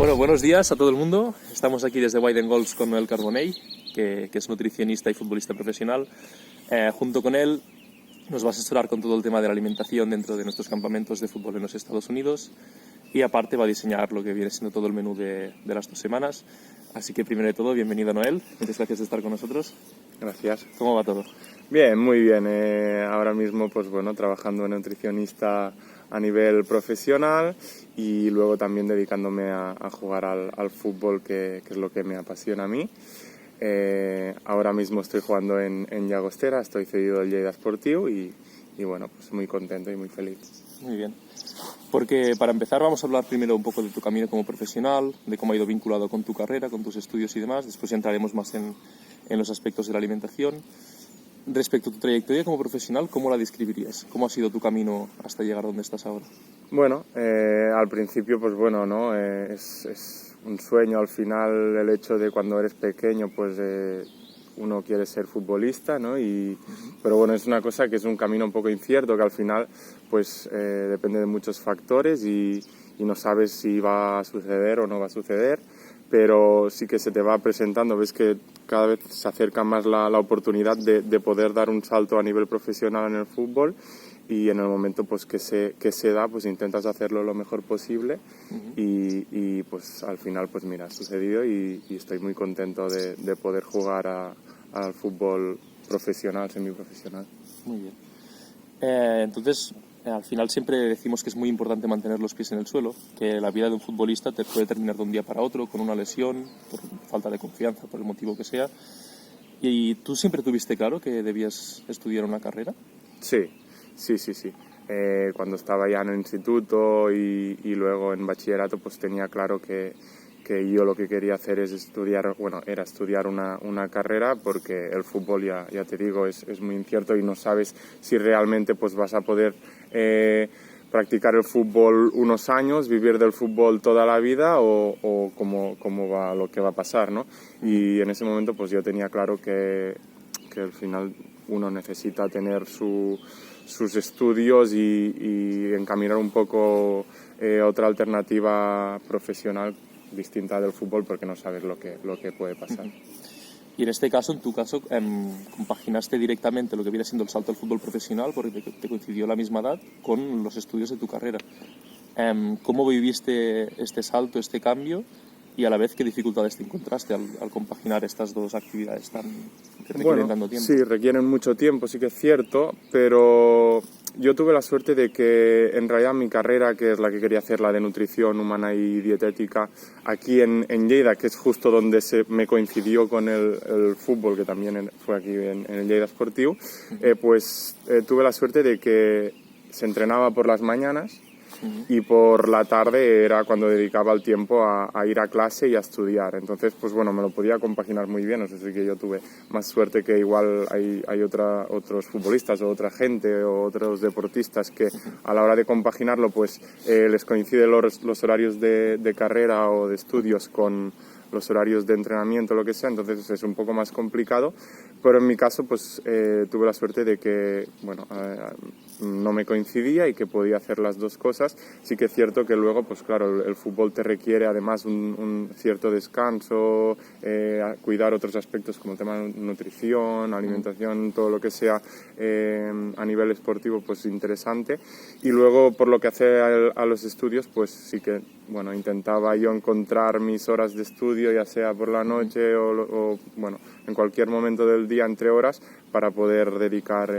Bueno, buenos días a todo el mundo. Estamos aquí desde White & Golds con Noel Carbonell, que es nutricionista y futbolista profesional. Junto con él nos va a asesorar con todo el tema de la alimentación dentro de nuestros campamentos de fútbol en los Estados Unidos y aparte va a diseñar lo que viene siendo todo el menú de las 2 semanas. Así que primero de todo, bienvenido Noel. Muchas gracias de estar con nosotros. Gracias. ¿Cómo va todo? Bien, muy bien. Ahora mismo, pues bueno, trabajando de nutricionista a nivel profesional y luego también dedicándome a jugar al fútbol, que es lo que me apasiona a mí. Ahora mismo estoy jugando en Llagostera, estoy cedido al Lleida Esportiu y bueno, pues muy contento y muy feliz. Muy bien. Porque para empezar vamos a hablar primero un poco de tu camino como profesional, de cómo ha ido vinculado con tu carrera, con tus estudios y demás. Después ya entraremos más en los aspectos de la alimentación. Respecto a tu trayectoria como profesional, ¿cómo la describirías? ¿Cómo ha sido tu camino hasta llegar donde estás ahora? Bueno, al principio, pues bueno, ¿no? Es un sueño al final el hecho de cuando eres pequeño, pues uno quiere ser futbolista, ¿no? Pero bueno, es una cosa que es un camino un poco incierto, que al final pues depende de muchos factores y no sabes si va a suceder o no va a suceder, pero sí que se te va presentando, ves que cada vez se acerca más la oportunidad de poder dar un salto a nivel profesional en el fútbol y en el momento pues que se da, pues intentas hacerlo lo mejor posible y pues al final pues mira, ha sucedido y estoy muy contento de poder jugar al fútbol profesional, semiprofesional. Muy bien. Entonces, al final siempre decimos que es muy importante mantener los pies en el suelo, que la vida de un futbolista te puede terminar de un día para otro con una lesión, por falta de confianza, por el motivo que sea. ¿Y tú siempre tuviste claro que debías estudiar una carrera? Sí. Cuando estaba ya en el instituto y luego en bachillerato, pues tenía claro que yo lo que quería hacer era estudiar una carrera, porque el fútbol, ya te digo, es muy incierto y no sabes si realmente pues vas a poder practicar el fútbol unos años, vivir del fútbol toda la vida o cómo va lo que va a pasar, ¿no? Y en ese momento pues yo tenía claro que al final uno necesita tener sus estudios y encaminar un poco otra alternativa profesional distinta del fútbol, porque no sabes lo que puede pasar. Y en este caso, en tu caso, compaginaste directamente lo que viene siendo el salto al fútbol profesional, porque te coincidió la misma edad, con los estudios de tu carrera. ¿Cómo viviste este salto, este cambio? Y a la vez, ¿qué dificultades te encontraste al compaginar estas dos actividades que requieren tanto tiempo? Sí, requieren mucho tiempo, sí que es cierto, pero yo tuve la suerte de que en realidad mi carrera, que es la que quería hacer, la de nutrición humana y dietética, aquí en Lleida, que es justo donde me coincidió con el fútbol, que también fue aquí en el Lleida Esportiu, tuve la suerte de que se entrenaba por las mañanas y por la tarde era cuando dedicaba el tiempo a ir a clase y a estudiar. Entonces, pues bueno, me lo podía compaginar muy bien. Eso sí que yo tuve más suerte que igual hay otros futbolistas o otra gente o otros deportistas que a la hora de compaginarlo, pues les coinciden los horarios de carrera o de estudios con los horarios de entrenamiento, lo que sea, entonces es un poco más complicado, pero en mi caso pues tuve la suerte de que no me coincidía y que podía hacer las dos cosas. Sí que es cierto que luego pues claro, el fútbol te requiere además un cierto descanso, cuidar otros aspectos como el tema de nutrición, alimentación, todo lo que sea a nivel esportivo pues interesante. Y luego por lo que hace a los estudios, pues sí que bueno, intentaba yo encontrar mis horas de estudio, ya sea por la noche o en cualquier momento del día entre horas, para poder dedicar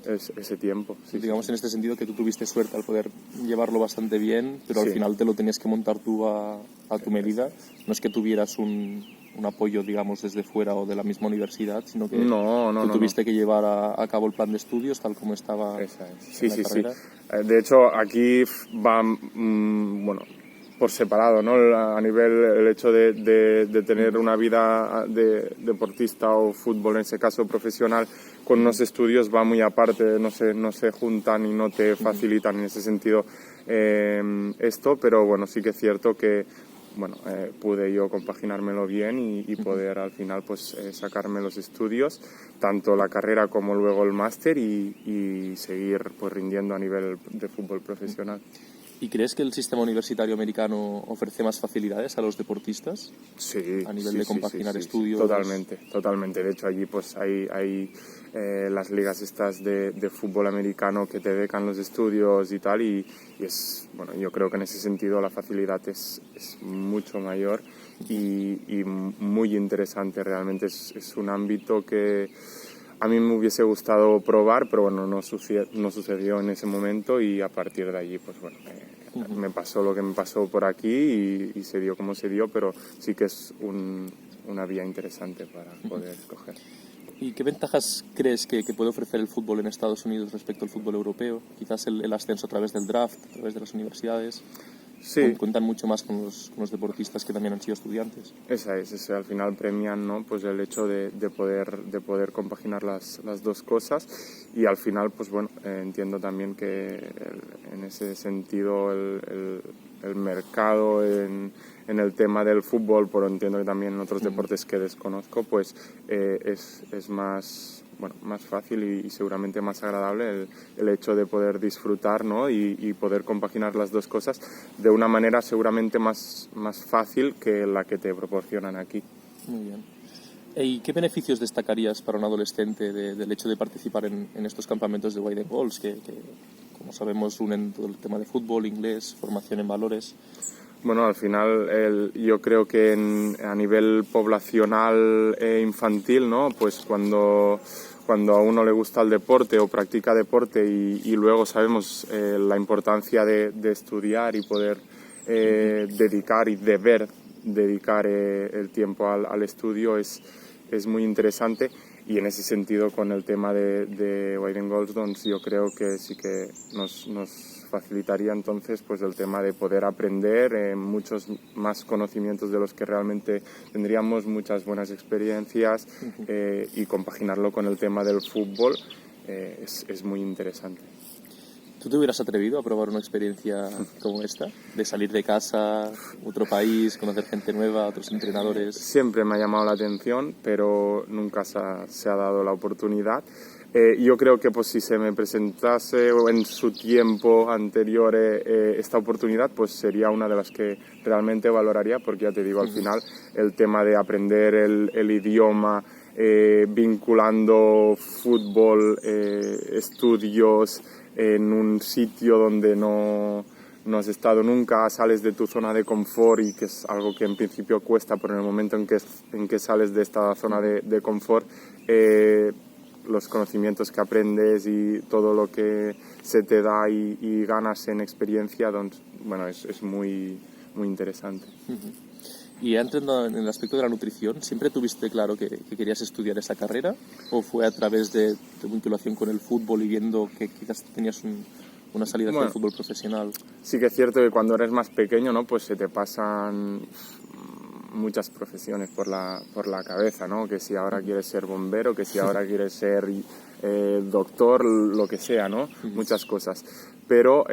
ese tiempo. Sí, digamos en este sentido que tú tuviste suerte al poder llevarlo bastante bien, pero al final te lo tenías que montar tú a tu medida. No es que tuvieras un apoyo, digamos, desde fuera o de la misma universidad, sino que tú tuviste que llevar a cabo el plan de estudios tal como estaba en la carrera. Sí. De hecho, aquí va, por separado, ¿no? A nivel, el hecho de tener una vida de deportista o fútbol, en ese caso profesional, con unos estudios va muy aparte, no se juntan y no te facilitan en ese sentido esto, pero bueno, sí que es cierto que pude yo compaginármelo bien y poder al final pues sacarme los estudios, tanto la carrera como luego el máster y seguir pues rindiendo a nivel de fútbol profesional. ¿Y crees que el sistema universitario americano ofrece más facilidades a los deportistas? Sí, a nivel de compaginar estudios. Totalmente. De hecho, allí pues hay las ligas estas de fútbol americano que te becan los estudios y tal, y es, bueno, yo creo que en ese sentido la facilidad es mucho mayor y muy interesante. Realmente es un ámbito que a mí me hubiese gustado probar, pero bueno, no sucedió en ese momento, y a partir de allí pues bueno, me pasó lo que me pasó por aquí y se dio como se dio, pero sí que es una vía interesante para poder escoger. ¿Y qué ventajas crees que puede ofrecer el fútbol en Estados Unidos respecto al fútbol europeo? Quizás el ascenso a través del draft, a través de las universidades. Sí. Cuentan mucho más con los deportistas que también han sido estudiantes. Esa es, al final premian, ¿no? Pues el hecho de poder compaginar las dos cosas, y al final pues bueno, entiendo también que en ese sentido el mercado en el tema del fútbol, pero entiendo que también en otros deportes que desconozco, pues es más fácil y seguramente más agradable el hecho de poder disfrutar, ¿no? y poder compaginar las dos cosas de una manera seguramente más fácil que la que te proporcionan aquí. Muy bien. ¿Y qué beneficios destacarías para un adolescente del hecho de participar en estos campamentos de Widen Goals, que como sabemos unen todo el tema de fútbol, inglés, formación en valores? Bueno, al final yo creo que a nivel poblacional e infantil, ¿no? Pues cuando a uno le gusta el deporte o practica deporte y luego sabemos la importancia de estudiar y poder dedicar y deber dedicar el tiempo al estudio, es muy interesante. Y en ese sentido, con el tema de Widen Goals, yo creo que sí que nos facilitaría entonces pues el tema de poder aprender muchos más conocimientos de los que realmente tendríamos, muchas buenas experiencias, y compaginarlo con el tema del fútbol es muy interesante. ¿Tú te hubieras atrevido a probar una experiencia como esta? De salir de casa, otro país, conocer gente nueva, otros entrenadores. Siempre me ha llamado la atención, pero nunca se ha dado la oportunidad. Yo creo que pues si se me presentase en su tiempo anterior esta oportunidad, pues sería una de las que realmente valoraría, porque ya te digo, al final el tema de aprender el idioma, vinculando fútbol, estudios, en un sitio donde no has estado nunca, sales de tu zona de confort, y que es algo que en principio cuesta, pero en el momento en que sales de esta zona de confort, los conocimientos que aprendes y todo lo que se te da y ganas en experiencia, bueno, es muy, muy interesante. Y entrando en el aspecto de la nutrición, ¿siempre tuviste claro que querías estudiar esa carrera? ¿O fue a través de tu vinculación con el fútbol y viendo que quizás tenías una salida hacia el fútbol profesional? Sí que es cierto que cuando eres más pequeño, ¿no? Pues se te pasan muchas profesiones por la cabeza, ¿no? Que si ahora quieres ser bombero, que si ahora quieres ser doctor, lo que sea, ¿no? Muchas cosas. Pero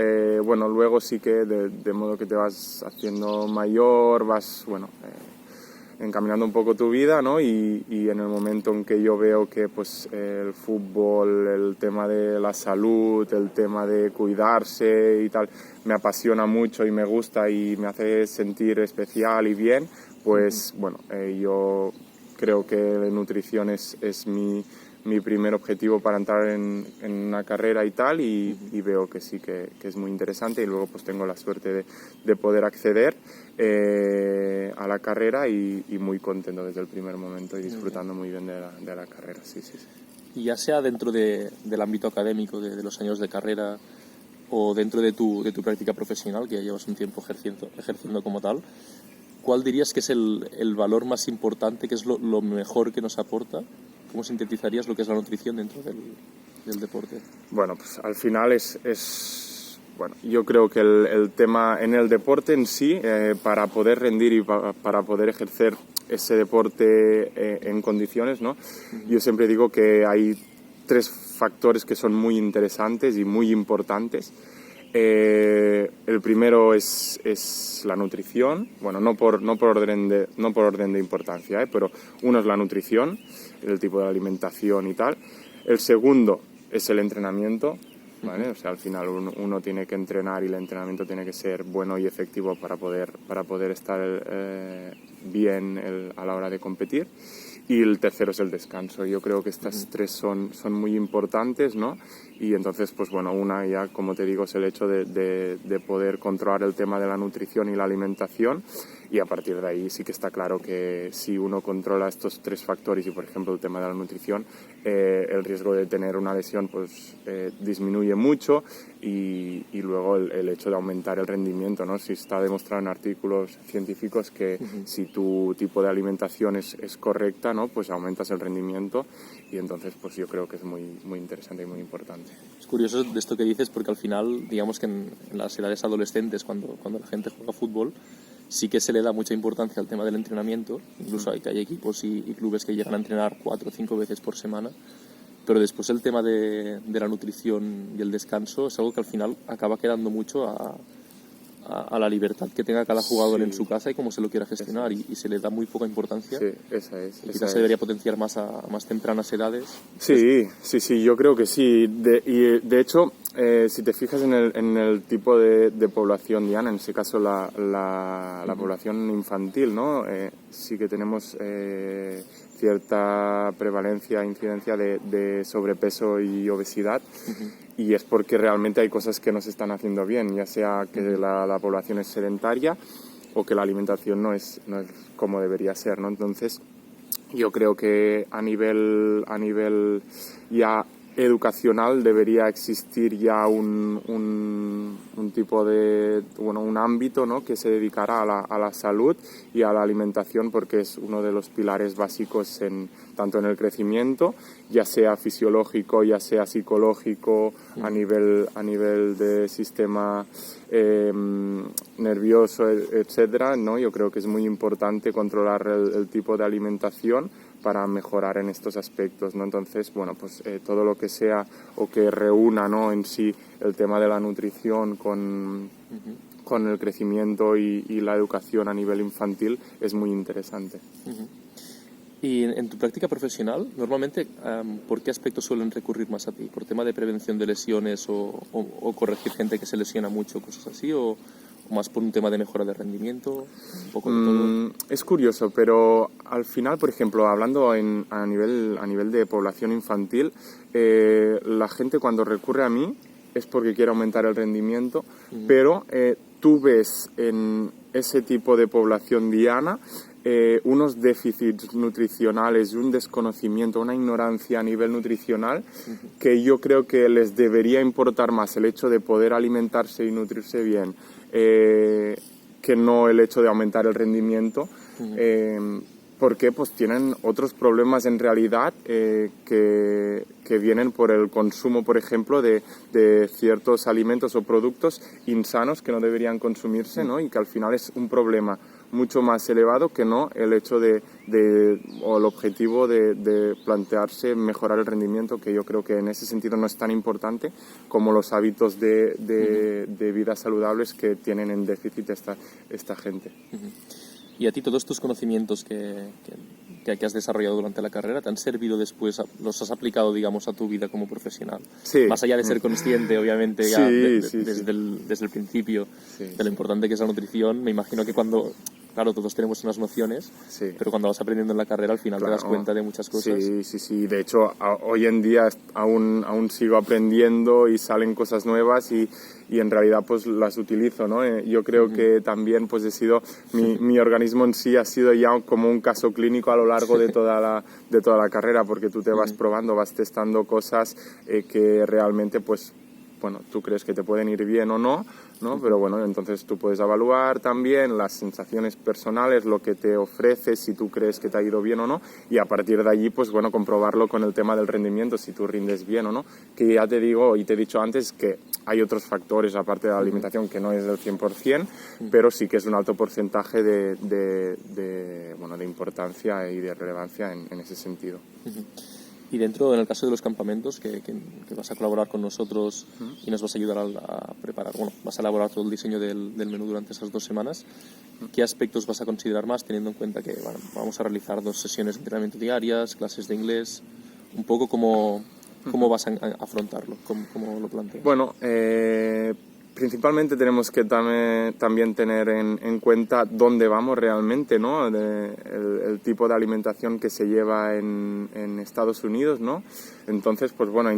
bueno, luego sí que de modo que te vas haciendo mayor, vas, bueno, encaminando un poco tu vida, ¿no? Y en el momento en que yo veo que pues el fútbol, el tema de la salud, el tema de cuidarse y tal, me apasiona mucho y me gusta y me hace sentir especial y bien, pues bueno, yo creo que la nutrición es mi primer objetivo para entrar en una carrera y tal, y veo que sí que es muy interesante, y luego pues tengo la suerte de poder acceder a la carrera y muy contento desde el primer momento y disfrutando muy bien de la carrera, sí. Y ya sea dentro del ámbito académico, de los años de carrera, o dentro de tu práctica profesional, que ya llevas un tiempo ejerciendo como tal, ¿cuál dirías que es el valor más importante, que es lo mejor que nos aporta? ¿Cómo sintetizarías lo que es la nutrición dentro del deporte? Bueno, pues al final bueno, yo creo que el tema en el deporte en sí, para poder rendir y para poder ejercer ese deporte en condiciones, ¿no? Yo siempre digo que hay 3 factores que son muy interesantes y muy importantes. El primero es la nutrición, bueno, no por orden de importancia, pero uno es la nutrición, el tipo de alimentación y tal. El segundo es el entrenamiento, ¿vale? O sea, al final uno tiene que entrenar y el entrenamiento tiene que ser bueno y efectivo para poder estar bien a la hora de competir. Y el tercero es el descanso. Yo creo que estas tres son muy importantes, ¿no? Y entonces, pues bueno, una ya, como te digo, es el hecho de poder controlar el tema de la nutrición y la alimentación. Y a partir de ahí sí que está claro que si uno controla estos tres factores y, por ejemplo, el tema de la nutrición, el riesgo de tener una lesión pues disminuye mucho y luego el hecho de aumentar el rendimiento, ¿no? Si está demostrado en artículos científicos que si tu tipo de alimentación es correcta, ¿no? Pues aumentas el rendimiento y entonces pues yo creo que es muy interesante y muy importante. Es curioso de esto que dices porque al final, digamos que en las edades adolescentes, cuando la gente juega fútbol, sí que se le da mucha importancia al tema del entrenamiento, incluso hay equipos y clubes que llegan a entrenar 4 o 5 veces por semana, pero después el tema de la nutrición y el descanso es algo que al final acaba quedando mucho a la libertad que tenga cada jugador en su casa y cómo se lo quiera gestionar, y se le da muy poca importancia. Sí, esa es. Y quizás se debería potenciar más a más tempranas edades. Sí, yo creo que sí. De hecho, si te fijas en el tipo de población diana, en ese caso la población infantil, ¿no? Sí que tenemos cierta prevalencia, incidencia de sobrepeso y obesidad. Y es porque realmente hay cosas que no se están haciendo bien, ya sea que la población es sedentaria o que la alimentación no es como debería ser, ¿no? Entonces, yo creo que a nivel ya educacional debería existir ya un tipo de, bueno, un ámbito, ¿no? Que se dedicará a la salud y a la alimentación, porque es uno de los pilares básicos tanto en el crecimiento, ya sea fisiológico, ya sea psicológico, a nivel de sistema nervioso, etcétera, ¿no? Yo creo que es muy importante controlar el tipo de alimentación para mejorar en estos aspectos, ¿no? Entonces, bueno, pues todo lo que sea o que reúna, ¿no? En sí el tema de la nutrición con el crecimiento y la educación a nivel infantil es muy interesante. Y en tu práctica profesional, normalmente, ¿por qué aspectos suelen recurrir más a ti? ¿Por tema de prevención de lesiones o corregir gente que se lesiona mucho, cosas así? ¿O más por un tema de mejora de rendimiento? Un poco de todo. Es curioso, pero al final, por ejemplo, hablando a nivel de población infantil, la gente cuando recurre a mí es porque quiere aumentar el rendimiento, pero tú ves en ese tipo de población diana unos déficits nutricionales y un desconocimiento, una ignorancia a nivel nutricional que yo creo que les debería importar más el hecho de poder alimentarse y nutrirse bien que no el hecho de aumentar el rendimiento, porque pues tienen otros problemas en realidad que vienen por el consumo, por ejemplo, de ciertos alimentos o productos insanos que no deberían consumirse, ¿no? Y que al final es un problema mucho más elevado que no el hecho o el objetivo de plantearse mejorar el rendimiento, que yo creo que en ese sentido no es tan importante como los hábitos de vida saludables que tienen en déficit esta gente. ¿Y a ti todos tus conocimientos que has desarrollado durante la carrera te han servido después, los has aplicado, digamos, a tu vida como profesional? Sí. Más allá de ser consciente, obviamente, ya desde el principio de lo importante que es la nutrición, me imagino que cuando... Claro, todos tenemos unas nociones, pero cuando vas aprendiendo en la carrera al final te das cuenta de muchas cosas. Sí. De hecho, hoy en día aún sigo aprendiendo y salen cosas nuevas y en realidad pues las utilizo, ¿no? Yo creo que también pues he sido, mi organismo en sí ha sido ya como un caso clínico a lo largo de toda la carrera, porque tú te vas probando, vas testando cosas que realmente pues bueno, tú crees que te pueden ir bien o no, ¿no? Pero bueno, entonces tú puedes evaluar también las sensaciones personales, lo que te ofrece, si tú crees que te ha ido bien o no, y a partir de allí, pues bueno, comprobarlo con el tema del rendimiento, si tú rindes bien o no, que ya te digo y te he dicho antes que hay otros factores aparte de la alimentación que no es del 100%, pero sí que es un alto porcentaje de importancia y de relevancia en ese sentido. Y dentro, en el caso de los campamentos, que vas a colaborar con nosotros y nos vas a ayudar a preparar, bueno, vas a elaborar todo el diseño del menú durante esas 2 semanas, ¿qué aspectos vas a considerar más, teniendo en cuenta que vamos a realizar 2 sesiones de entrenamiento diarias, clases de inglés, un poco como ¿Cómo vas a afrontarlo? ¿Cómo lo planteas? Bueno, principalmente tenemos que también tener en cuenta dónde vamos realmente, ¿no? El tipo de alimentación que se lleva en Estados Unidos, ¿no? Entonces, pues bueno,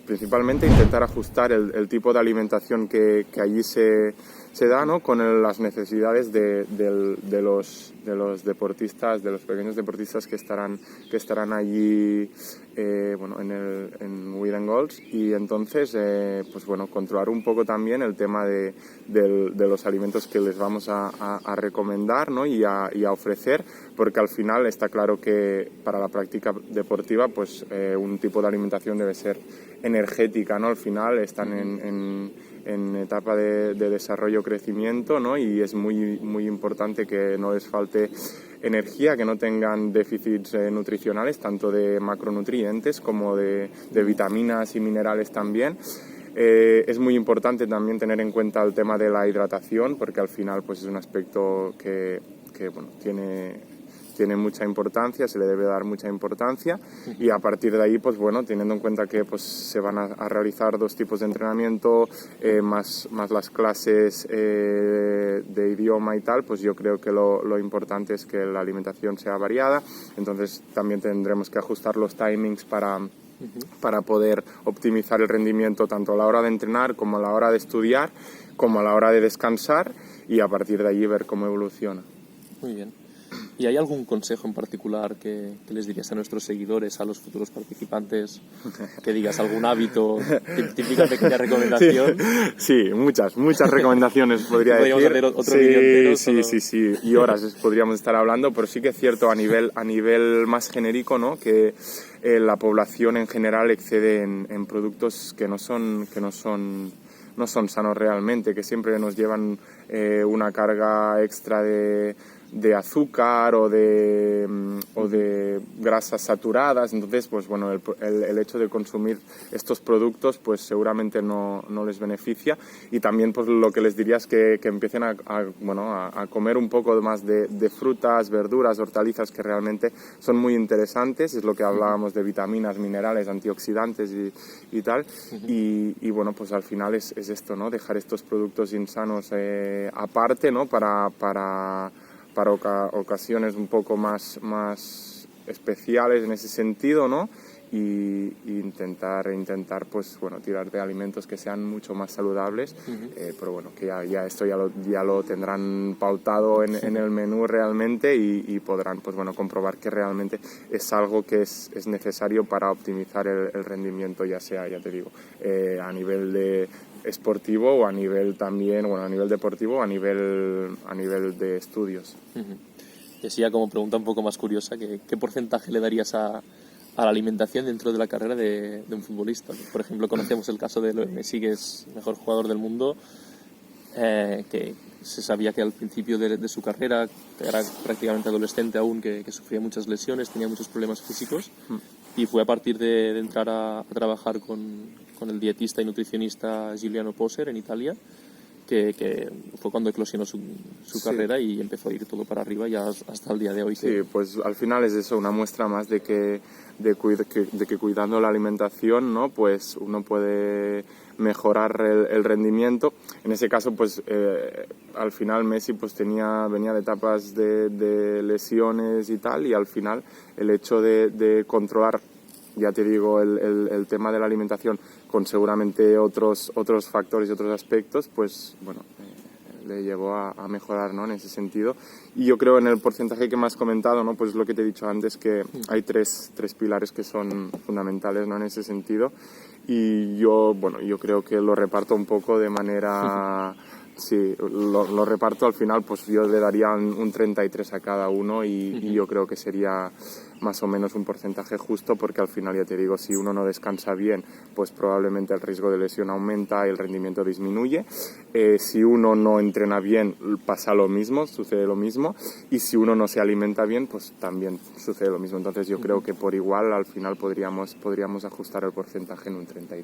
principalmente intentar ajustar el tipo de alimentación que allí se da, ¿no? Con las necesidades de los deportistas, de los pequeños deportistas que estarán allí en Widen Goals, y entonces pues bueno, controlar un poco también el tema de los alimentos que les vamos a recomendar, ¿no? y a ofrecer, porque al final está claro que para la práctica deportiva pues un tipo de alimentación debe ser energética, ¿no? Al final están en etapa de desarrollo, crecimiento, ¿no? Y es muy, muy importante que no les falte energía, que no tengan déficits nutricionales, tanto de macronutrientes como de vitaminas y minerales también. Es muy importante también tener en cuenta el tema de la hidratación, porque al final pues es un aspecto que bueno, tiene mucha importancia, se le debe dar mucha importancia, y a partir de ahí, pues bueno, teniendo en cuenta que pues se van a realizar 2 tipos de entrenamiento, más las clases de idioma y tal, pues yo creo que lo importante es que la alimentación sea variada. Entonces también tendremos que ajustar los timings para poder optimizar el rendimiento tanto a la hora de entrenar como a la hora de estudiar, como a la hora de descansar, y a partir de allí ver cómo evoluciona. Muy bien. ¿Y hay algún consejo en particular que les dirías a nuestros seguidores, a los futuros participantes? Que digas algún hábito, típica pequeña recomendación. Sí, muchas recomendaciones podría decir. Podríamos hacer otro vídeo entero. Sí, y horas podríamos estar hablando, pero sí que es cierto a nivel más genérico, ¿no? Que la población en general excede en productos que no son sanos realmente, que siempre nos llevan una carga extra de azúcar o de grasas saturadas. Entonces, pues bueno, el hecho de consumir estos productos pues seguramente no les beneficia. Y también pues lo que les diría es que empiecen a comer un poco más de frutas, verduras, hortalizas, que realmente son muy interesantes. Es lo que hablábamos de vitaminas, minerales, antioxidantes y tal. Y bueno, pues al final es esto, ¿no? Dejar estos productos insanos aparte, ¿no? Para ocasiones un poco más especiales en ese sentido, ¿no? Y intentar pues bueno, tirar de alimentos que sean mucho más saludables, pero bueno, que ya esto ya lo tendrán pautado en el menú realmente, y podrán pues bueno, comprobar que realmente es algo que es necesario para optimizar el rendimiento, ya sea, ya te digo, a nivel de esportivo o a nivel también, bueno, a nivel deportivo o a nivel de estudios. Y así ya como pregunta un poco más curiosa, ¿qué porcentaje le darías a la alimentación dentro de la carrera de un futbolista? Por ejemplo, conocemos el caso de Messi, que es el mejor jugador del mundo, que se sabía que al principio de su carrera, que era prácticamente adolescente aún, que sufría muchas lesiones, tenía muchos problemas físicos, y fue a partir de entrar a trabajar con el dietista y nutricionista Giuliano Poser en Italia, que fue cuando eclosionó su carrera, y empezó a ir todo para arriba ya hasta el día de hoy. Sí, pues al final es eso, una muestra más de que cuidando la alimentación, ¿no? Pues uno puede mejorar el rendimiento. En ese caso, pues al final Messi pues venía de etapas de lesiones y tal, y al final el hecho de controlar, ya te digo, el tema de la alimentación con seguramente otros factores y otros aspectos, pues bueno, le llevó a mejorar, ¿no? En ese sentido. Y yo creo, en el porcentaje que me has comentado, ¿no? Pues lo que te he dicho antes, que hay tres pilares que son fundamentales, ¿no? En ese sentido. Y yo creo que lo reparto un poco de manera... Sí, lo reparto al final, pues yo le daría un 33 a cada uno, y yo creo que sería más o menos un porcentaje justo, porque al final, ya te digo, si uno no descansa bien, pues probablemente el riesgo de lesión aumenta y el rendimiento disminuye. Si uno no entrena bien, pasa lo mismo, sucede lo mismo, y si uno no se alimenta bien, pues también sucede lo mismo. Entonces yo creo que por igual al final podríamos ajustar el porcentaje en un 33%.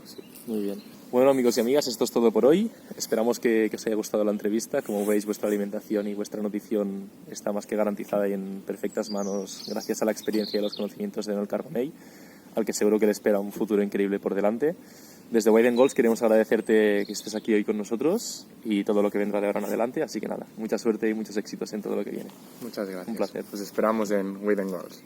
Sí. Muy bien. Bueno, amigos y amigas, esto es todo por hoy. Esperamos que os haya gustado la entrevista. Como veis, vuestra alimentación y vuestra nutrición está más que garantizada y en perfectas manos gracias a la experiencia y los conocimientos de Noel Carbonell, al que seguro que le espera un futuro increíble por delante. Desde Widen Goals queremos agradecerte que estés aquí hoy con nosotros y todo lo que vendrá de ahora en adelante, así que nada, mucha suerte y muchos éxitos en todo lo que viene. Muchas gracias. Un placer. Pues esperamos en Widen Goals.